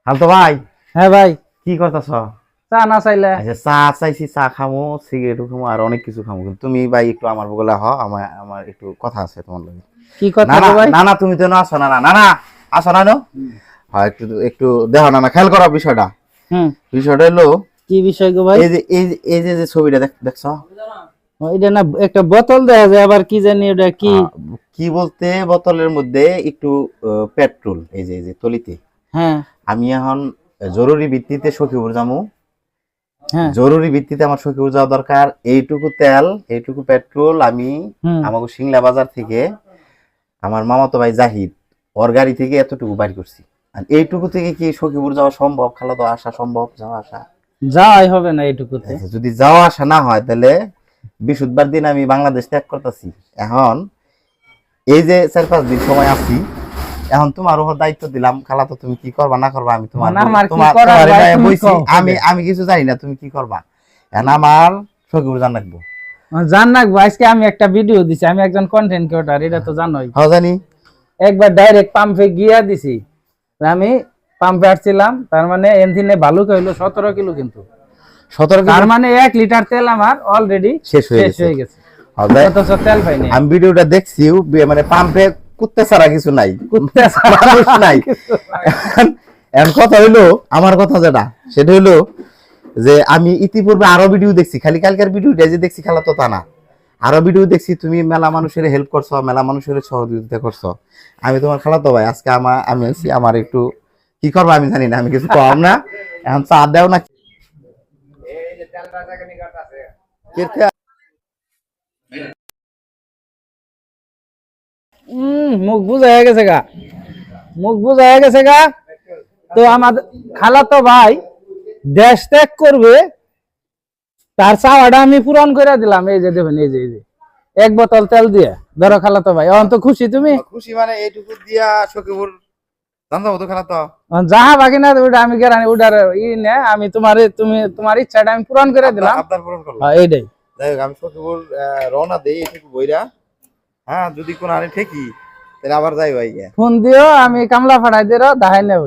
হালতো ভাই। হ্যাঁ ভাই, কি করতেছ? চা না চাইলে? আচ্ছা, চা চাইছি, চা খামো, সিগারেটও খামো, আর অনেক কিছু খামো, কিন্তু তুমি ভাই একটু আমার বগলে আমার আমার একটু কথা আছে তোমার লগে। কি না কথা না গো ভাই? না না, তুমি তো আসো না, না না না, আসো না নো। হ্যাঁ, একটু একটু দেখো না, না খেয়াল করো বিষয়টা। হুম। বিষয়টা হলো কি বিষয় গো ভাই? এই যে ছবিটা দেখছো? এটা না একটা বোতল দেখা যায়, আবার কি জানি ওটা কি? কি বলতে, বোতলের মধ্যে একটু পেট্রোল, এই যে তলিতে। হ্যাঁ আমি এখন জরুরি ভিত্তিতে সখীপুর যাবো। হ্যাঁ। জরুরি ভিত্তিতে আমার সখীপুর যাওয়া দরকার। এইটুকু তেল, এইটুকু পেট্রোল আমি হুম। আমাকে সিংলা বাজার থেকে আমার মামাতো ভাই জাহিদ ওর গাড়ি থেকে এতটুকু বাইর করছি। আর এইটুকু থেকে কি সখীপুর যাওয়া সম্ভব? খালা তো আসা সম্ভব, যাওয়া আসা? যাই হবে না এইটুকুতে। আচ্ছা, যদি যাওয়া আসা না হয় তাহলে বৃহস্পতিবার দিন আমি বাংলাদেশ ত্যাগ করতেছি। এখন এই যে 4-5 দিন সময় আছি, এখন তোমার উপর দায়িত্ব দিলাম। খালা তো তুমি কি করবা না করবা আমি তোমার না, আমার কি তোমার করার তোমার ভাই, এটা তুমি বইছি। কও। আমি কিছু জানি না, তুমি কি করবা। এখন আমার সখীপুর জান রাখবো। জান না গো, আজকে আমি একটা ভিডিও দিছি, আমি একজন কন্টেন্ট ক্রিয়েটর, এটা তো জানোই। হ্যাঁ জানি। একবার ডাইরেক্ট পাম্পে গিয়া দিছি। আমি পাম্পে আসছিলাম, তার মানে এনজিনে ভালো হইলো 17 কিলো, কিন্তু 17 তার মানে 1 লিটার তেল আমার অলরেডি শেষ হয়ে গেছে। হবে। অথচ তেল পাইনি। আমি ভিডিওটা দেখছি, মানে পাম্পে কুত্তে ছাড়া কিছু নাই, কুত্তে ছাড়া মানুষ নাই। কিছু নাই। এখন কথা হইলো, আমার কথা যেটা সেটা হইলো যে আমি ইতিপূর্বে আরো ভিডিও দেখছি, খালি কালকের ভিডিওটা যে দেখছি খেলা তো তা না। আরো ভিডিও দেখছি, তুমি মেলা মানুষের হেল্প করছো, মেলা মানুষের সহযোগিতা করছো। আমি তোমার খালাতো ভাই, আজকে আমি আছি, আমার একটু কি করবো আমি জানি না, আমি কিছু কম না। এখন চা দেও না। মুখ বুঝা হয়ে গেছে গা, মুখ বুঝা হয়ে গেছে গা। তো আমাদের খালাতো ভাই দেশ ত্যাগ করবে, তার চাওয়াটা আমি পূরণ করে দিলাম। এই যে দেবেন, এই যে 1 বোতল তেল দিয়ে ধরো খালাতো ভাই, এখন তো খুশি তুমি? খুশি মানে এইটুকু দিয়া সখীপুর জানতো তো খেলা তো। যাহা বাকি না ওটা আমি গেরানি, ওটার নে আমি তুমি তোমার ইচ্ছাটা আমি পূরণ করে দিলাম। আবদার পূরণ করলাম। হ্যাঁ, এইটাই। যাই হোক, আমি সখীপুর রওনা দেই এইটুকু বইরা। হ্যাঁ, যদি কোন আনে ঠেকি তাহলে আবার যাই ভাই। ফোন দিও, আমি কামলা ফাড়াই দিও, দেখাই নেব।